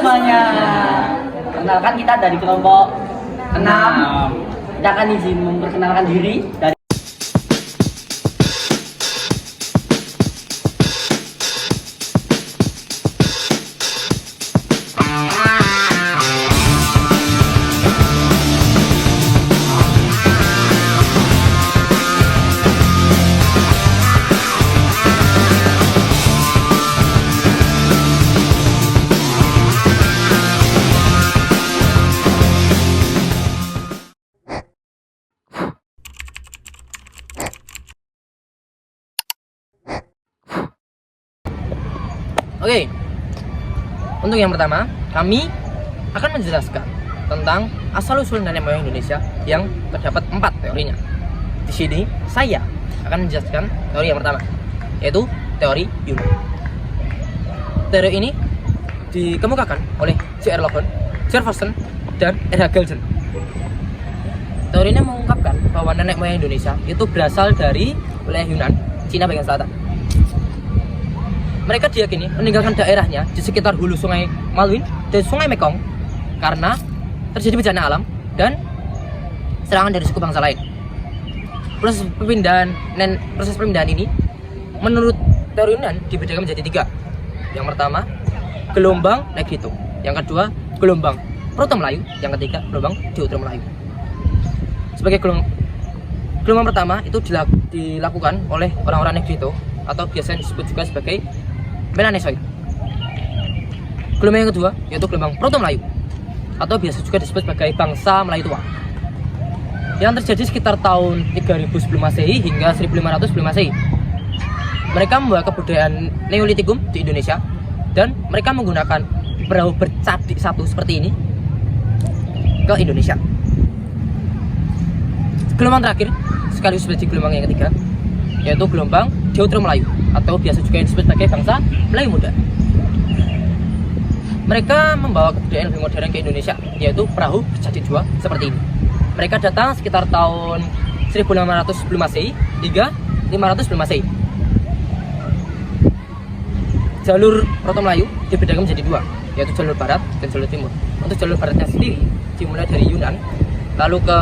semuanya. Perkenalkan kita dari kelompok 6. Kita akan izin memperkenalkan diri dari Oke, untuk yang pertama, kami akan menjelaskan tentang asal-usul nenek moyang Indonesia yang terdapat 4 teorinya. Di sini, saya akan menjelaskan teori yang pertama, yaitu teori Yunan. Teori ini dikemukakan oleh J.R. Lawson, Jefferson, dan R.H. Galton. Teori ini mengungkapkan bahwa nenek moyang Indonesia itu berasal dari wilayah Yunan, Cina bagian selatan. Mereka diyakini meninggalkan daerahnya di sekitar hulu Sungai Malwin dan Sungai Mekong karena terjadi bencana alam dan serangan dari suku bangsa lain. Proses perpindahan ini menurut teori Yunan dibedakan menjadi 3. Yang pertama, gelombang Negrito. Yang kedua, gelombang Proto-Melayu. Yang ketiga, gelombang Deutero-Melayu. Sebagai gelombang pertama itu dilakukan oleh orang-orang Negrito atau biasanya disebut juga sebagai Melanesoid. Gelombang yang kedua yaitu gelombang Proto-Melayu atau biasa juga disebut sebagai bangsa Melayu tua, yang terjadi sekitar tahun 3000 sebelum Masehi hingga 1500 sebelum Masehi. Mereka membawa kebudayaan Neolitikum di Indonesia dan mereka menggunakan perahu bercadik satu seperti ini ke Indonesia. Gelombang terakhir sekaligus sebagai gelombang yang ketiga yaitu gelombang Deutero-Melayu atau biasa juga disebut sebagai bangsa Melayu muda. Mereka membawa kebudayaan lebih modern ke Indonesia, yaitu perahu bercadik 2 seperti ini. Mereka datang sekitar tahun 1500 sebelum Masehi hingga 500 sebelum Masehi. Jalur Proto-Melayu dibedakan menjadi 2, yaitu jalur barat dan jalur timur. Untuk jalur baratnya sendiri dimulai dari Yunan, lalu ke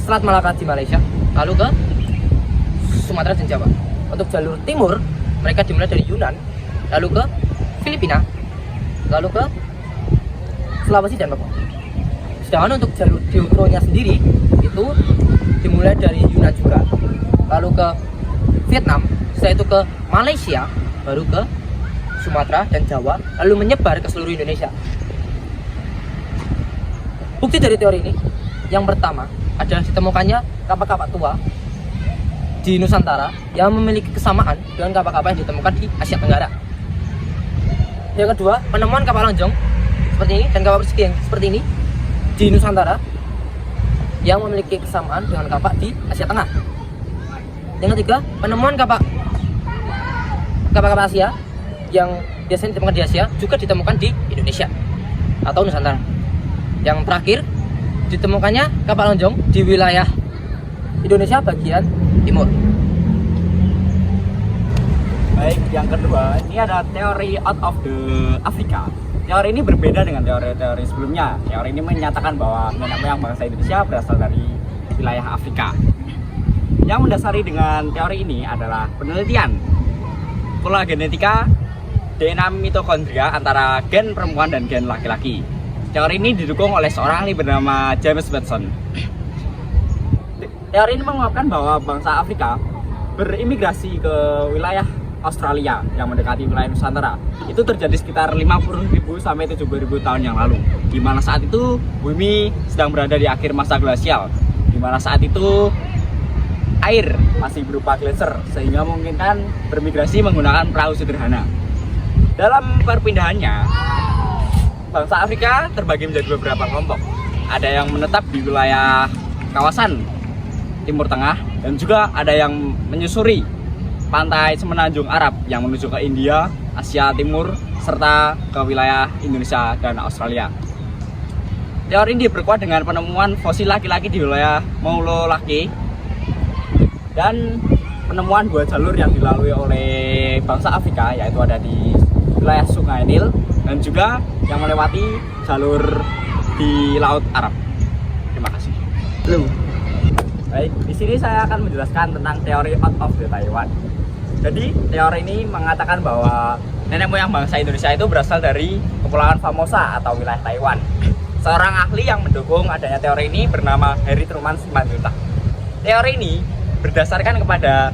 Selat Malaka di Malaysia, lalu ke Sumatera dan Jawa. Untuk jalur timur, mereka dimulai dari Yunan, lalu ke Filipina, lalu ke Sulawesi dan Papua. Sedangkan untuk jalur Deutero-nya sendiri itu dimulai dari Yunan juga, lalu ke Vietnam, setelah itu ke Malaysia, baru ke Sumatera dan Jawa, lalu menyebar ke seluruh Indonesia. Bukti dari teori ini, yang pertama adalah ditemukannya kapak-kapak tua di Nusantara yang memiliki kesamaan dengan kapak-kapak yang ditemukan di Asia Tenggara. Yang kedua, penemuan kapak lonjong seperti ini dan kapak persegi yang seperti ini di Nusantara yang memiliki kesamaan dengan kapak di Asia Tengah. Yang ketiga, penemuan kapak Asia yang biasanya ditemukan di Asia juga ditemukan di Indonesia atau Nusantara. Yang terakhir, ditemukannya kapak lonjong di wilayah Indonesia bagian timur. Baik, yang kedua, ini ada teori out of the Africa. Teori ini berbeda dengan teori-teori sebelumnya. Teori ini menyatakan bahwa nenek moyang bangsa Indonesia berasal dari wilayah Afrika. Yang mendasari dengan teori ini adalah penelitian pola genetika DNA mitokondria antara gen perempuan dan gen laki-laki. Teori ini didukung oleh seorang ahli bernama James Watson. Teori ini mengungkapkan bahwa bangsa Afrika berimigrasi ke wilayah Australia yang mendekati wilayah Nusantara. Itu terjadi sekitar 50.000 sampai 70.000 tahun yang lalu, di mana saat itu bumi sedang berada di akhir masa glasial, di mana saat itu air masih berupa gletser sehingga memungkinkan bermigrasi menggunakan perahu sederhana. Dalam perpindahannya, bangsa Afrika terbagi menjadi beberapa kelompok. Ada yang menetap di wilayah kawasan Timur Tengah dan juga ada yang menyusuri pantai semenanjung Arab yang menuju ke India, Asia Timur, serta ke wilayah Indonesia dan Australia. Teori ini diperkuat dengan penemuan fosil laki-laki di wilayah Maulolake dan penemuan 2 jalur yang dilalui oleh bangsa Afrika, yaitu ada di wilayah Sungai Nil dan juga yang melewati jalur di Laut Arab. Terima kasih. Belum. Baik, di sini saya akan menjelaskan tentang teori out of the Taiwan. Jadi, teori ini mengatakan bahwa nenek moyang bangsa Indonesia itu berasal dari Kepulauan Formosa atau wilayah Taiwan. Seorang ahli yang mendukung adanya teori ini bernama Harry Truman Simanjuntak. Teori ini berdasarkan kepada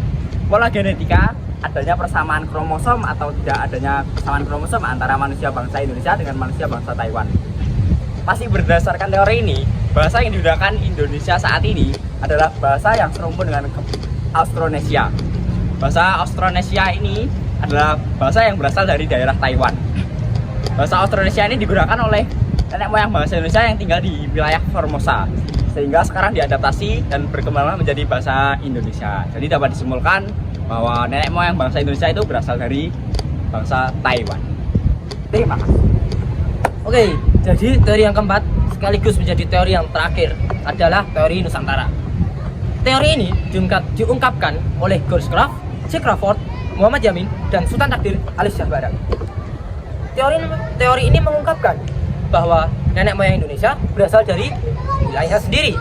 pola genetika, adanya persamaan kromosom atau tidak adanya persamaan kromosom antara manusia bangsa Indonesia dengan manusia bangsa Taiwan. Masih berdasarkan teori ini, bahasa yang digunakan Indonesia saat ini adalah bahasa yang serumpun dengan Austronesia. Bahasa Austronesia ini adalah bahasa yang berasal dari daerah Taiwan. Bahasa Austronesia ini digunakan oleh nenek moyang bangsa Indonesia yang tinggal di wilayah Formosa, sehingga sekarang diadaptasi dan berkembang menjadi bahasa Indonesia. Jadi dapat disimpulkan bahwa nenek moyang bangsa Indonesia itu berasal dari bangsa Taiwan. Terima kasih. Oke, jadi teori yang keempat sekaligus menjadi teori yang terakhir adalah teori Nusantara. Teori ini diungkapkan oleh Gorscraft, C. Crawford, Muhammad Yamin, dan Sultan Takdir alias Syah Bara. Teori ini mengungkapkan bahwa nenek moyang Indonesia berasal dari wilayah sendiri,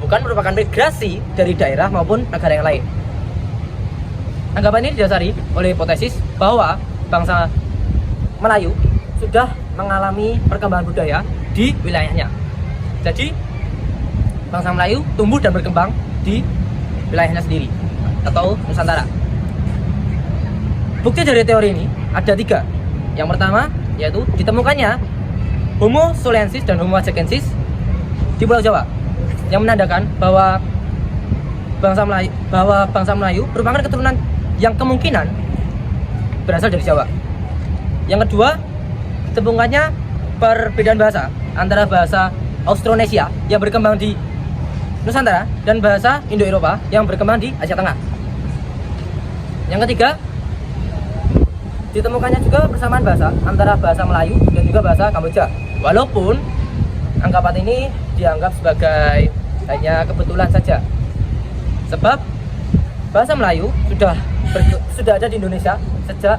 bukan merupakan migrasi dari daerah maupun negara yang lain. Anggapan ini didasari oleh hipotesis bahwa bangsa Melayu sudah mengalami perkembangan budaya di wilayahnya. Jadi, bangsa Melayu tumbuh dan berkembang di wilayahnya sendiri atau Nusantara. Bukti dari teori ini ada 3. Yang pertama yaitu ditemukannya Homo solensis dan Homo ajacensis di Pulau Jawa, yang menandakan bahwa bangsa Melayu merupakan keturunan yang kemungkinan berasal dari Jawa. Yang kedua, ditemukannya perbedaan bahasa antara bahasa Austronesia yang berkembang di Nusantara dan bahasa Indo-Eropa yang berkembang di Asia Tengah. Yang ketiga, ditemukannya juga persamaan bahasa antara bahasa Melayu dan juga bahasa Kamboja. Walaupun anggapan ini dianggap sebagai hanya kebetulan saja, sebab bahasa Melayu sudah ada di Indonesia sejak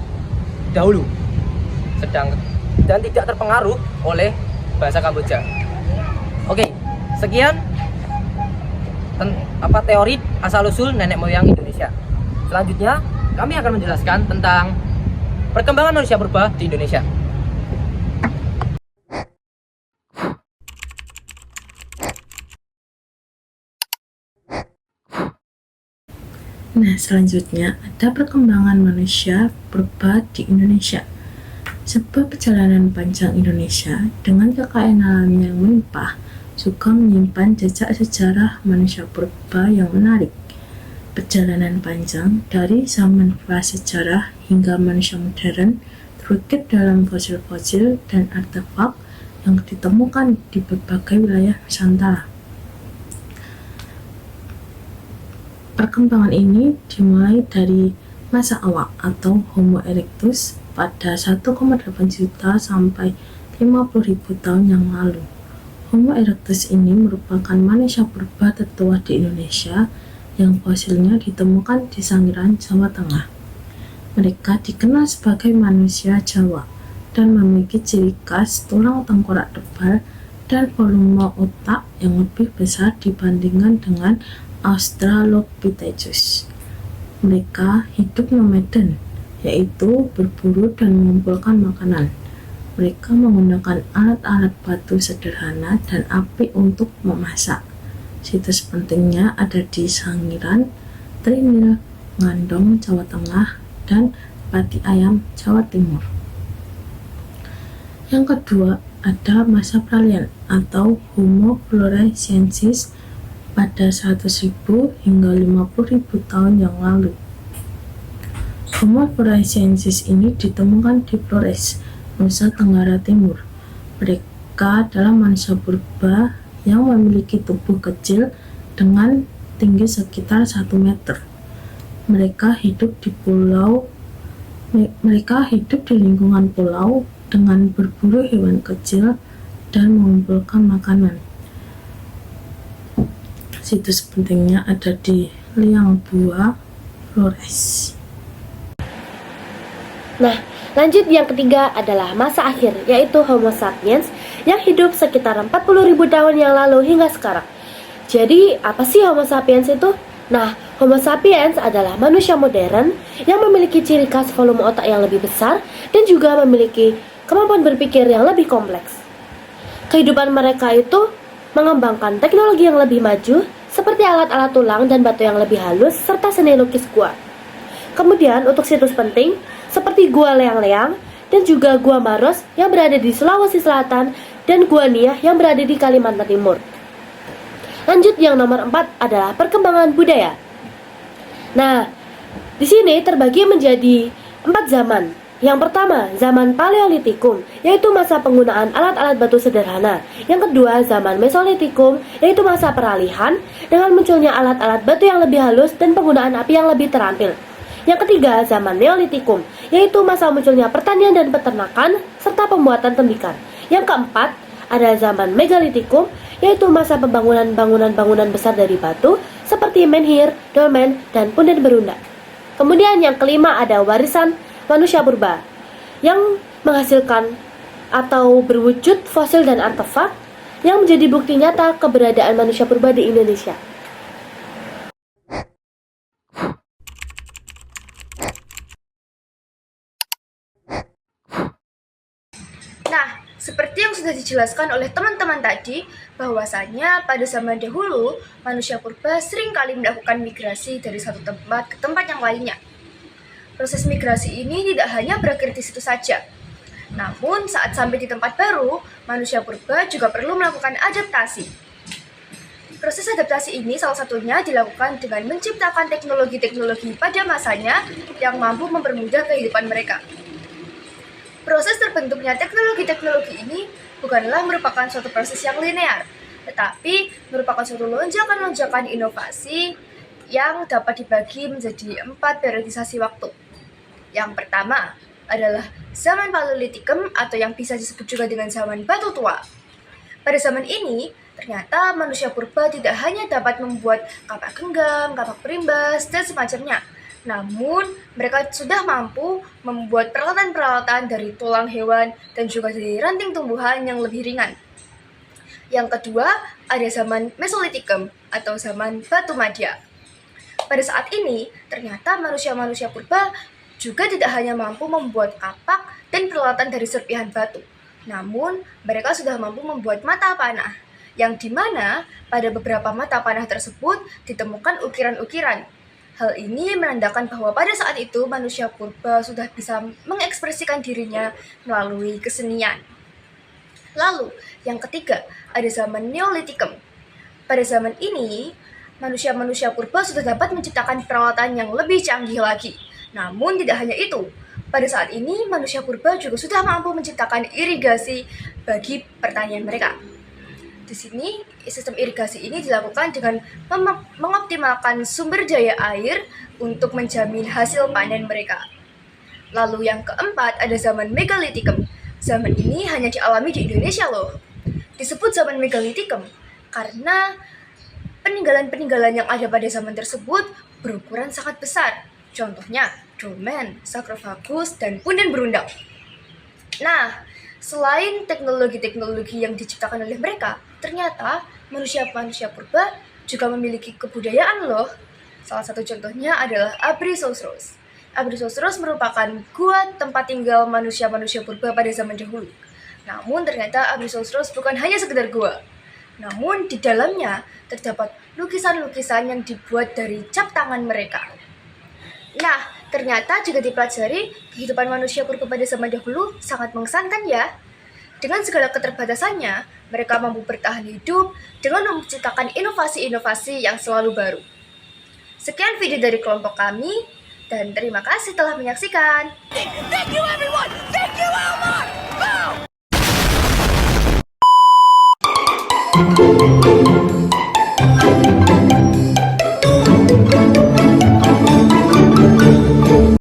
dahulu, dan tidak terpengaruh oleh bahasa Kamboja. Oke, sekian teori asal-usul nenek moyang Indonesia. Selanjutnya, kami akan menjelaskan tentang perkembangan manusia purba di Indonesia. Nah, selanjutnya ada perkembangan manusia purba di Indonesia. Sebuah perjalanan panjang Indonesia dengan kekayaan alam yang melimpah juga menyimpan jejak sejarah manusia purba yang menarik. Perjalanan panjang dari zaman prasejarah hingga manusia modern terukir dalam fosil-fosil dan artefak yang ditemukan di berbagai wilayah Nusantara. Perkembangan ini dimulai dari masa awal atau Homo erectus pada 1,8 juta sampai 50.000 tahun yang lalu. Homo erectus ini merupakan manusia purba tertua di Indonesia yang fosilnya ditemukan di Sangiran, Jawa Tengah. Mereka dikenal sebagai manusia Jawa dan memiliki ciri khas tulang tengkorak tebal dan volume otak yang lebih besar dibandingkan dengan Australopithecus. Mereka hidup nomaden, yaitu berburu dan mengumpulkan makanan. Mereka menggunakan alat-alat batu sederhana dan api untuk memasak. Situs pentingnya ada di Sangiran, Trinil, Ngandong, Jawa Tengah, dan Pati Ayam, Jawa Timur. Yang kedua, ada masa peralihan atau Homo floresiensis pada 100.000 hingga 50.000 tahun yang lalu. Homo floresiensis ini ditemukan di Flores, Nusa Tenggara Timur. Mereka adalah manusia purba yang memiliki tubuh kecil dengan tinggi sekitar 1 meter. Mereka hidup di lingkungan pulau dengan berburu hewan kecil dan mengumpulkan makanan. Situs pentingnya ada di Liang Bua, Flores. Nah, lanjut yang ketiga adalah masa akhir, yaitu Homo sapiens yang hidup sekitar 40.000 tahun yang lalu hingga sekarang. Jadi, apa sih Homo sapiens itu? Nah, Homo sapiens adalah manusia modern yang memiliki ciri khas volume otak yang lebih besar dan juga memiliki kemampuan berpikir yang lebih kompleks. Kehidupan mereka itu mengembangkan teknologi yang lebih maju seperti alat-alat tulang dan batu yang lebih halus serta seni lukis gua. Kemudian untuk situs penting seperti Gua Leang-Leang dan juga Gua Maros yang berada di Sulawesi Selatan dan Gua Niah yang berada di Kalimantan Timur. Lanjut yang nomor 4 adalah perkembangan budaya. Nah, di sini terbagi menjadi 4 zaman. Yang pertama, zaman Paleolitikum, yaitu masa penggunaan alat-alat batu sederhana. Yang kedua, zaman Mesolitikum, yaitu masa peralihan dengan munculnya alat-alat batu yang lebih halus dan penggunaan api yang lebih terampil. Yang ketiga, zaman Neolitikum, yaitu masa munculnya pertanian dan peternakan serta pembuatan tembikar. Yang keempat, ada zaman Megalitikum, yaitu masa pembangunan bangunan besar dari batu seperti menhir, dolmen, dan punden berundak. Kemudian yang kelima ada warisan manusia purba yang menghasilkan atau berwujud fosil dan artefak yang menjadi bukti nyata keberadaan manusia purba di Indonesia. Nah, seperti yang sudah dijelaskan oleh teman-teman tadi, bahwasanya pada zaman dahulu, manusia purba sering kali melakukan migrasi dari satu tempat ke tempat yang lainnya. Proses migrasi ini tidak hanya berakhir di situ saja. Namun, saat sampai di tempat baru, manusia purba juga perlu melakukan adaptasi. Proses adaptasi ini salah satunya dilakukan dengan menciptakan teknologi-teknologi pada masanya yang mampu mempermudah kehidupan mereka. Proses terbentuknya teknologi-teknologi ini bukanlah merupakan suatu proses yang linear, tetapi merupakan suatu lonjakan-lonjakan inovasi yang dapat dibagi menjadi 4 periodisasi waktu. Yang pertama adalah zaman Paleolitikum atau yang bisa disebut juga dengan zaman batu tua. Pada zaman ini, ternyata manusia purba tidak hanya dapat membuat kapak genggam, kapak perimbas, dan semacamnya. Namun, mereka sudah mampu membuat peralatan-peralatan dari tulang hewan dan juga dari ranting tumbuhan yang lebih ringan. Yang kedua, ada zaman Mesolitikum atau zaman batu madya. Pada saat ini, ternyata manusia-manusia purba juga tidak hanya mampu membuat kapak dan peralatan dari serpihan batu, namun mereka sudah mampu membuat mata panah, yang dimana pada beberapa mata panah tersebut ditemukan ukiran-ukiran. Hal ini menandakan bahwa pada saat itu manusia purba sudah bisa mengekspresikan dirinya melalui kesenian. Lalu, yang ketiga, ada zaman Neolitikum. Pada zaman ini, manusia-manusia purba sudah dapat menciptakan peralatan yang lebih canggih lagi. Namun tidak hanya itu, pada saat ini manusia purba juga sudah mampu menciptakan irigasi bagi pertanian mereka. Di sini, sistem irigasi ini dilakukan dengan mengoptimalkan sumber daya air untuk menjamin hasil panen mereka. Lalu yang keempat ada zaman Megalitikum. Zaman ini hanya dialami di Indonesia loh. Disebut zaman Megalitikum karena peninggalan-peninggalan yang ada pada zaman tersebut berukuran sangat besar. Contohnya, dolmen, sarkofagus, dan punden berundak. Nah, selain teknologi-teknologi yang diciptakan oleh mereka, ternyata manusia-manusia purba juga memiliki kebudayaan loh. Salah satu contohnya adalah Abrisosros. Abrisosros merupakan gua tempat tinggal manusia-manusia purba pada zaman dahulu. Namun ternyata Abrisosros bukan hanya sekedar gua. Namun di dalamnya terdapat lukisan-lukisan yang dibuat dari cap tangan mereka. Nah, ternyata jika dipelajari, kehidupan manusia purba pada zaman dahulu sangat mengesankan ya. Dengan segala keterbatasannya, mereka mampu bertahan hidup dengan menciptakan inovasi-inovasi yang selalu baru. Sekian video dari kelompok kami, dan terima kasih telah menyaksikan. Thank you everyone! Thank you Elmar! Boom!